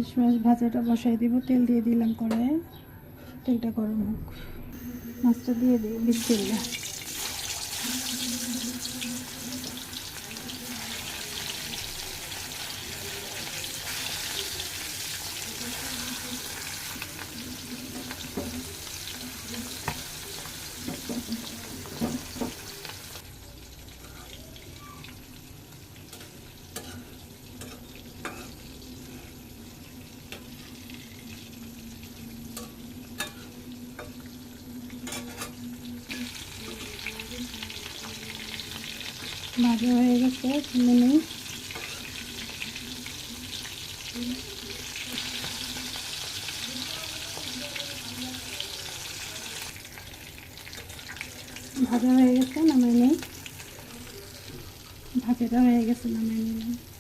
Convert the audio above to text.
ইলিশ মাছ ভাজাটা বসাই দিব, তেল দিয়ে দিলাম কড়াইয়ে, তেলটা গরম হোক, মাছটা দিয়ে দিই বিসমিল্লাহ। ভাজা হয়ে গেছে, তুলে নিই। ভাজা হয়ে গেছে, নামাই নেই। ভাজাটা হয়ে গেছে, নামাই নিলাম।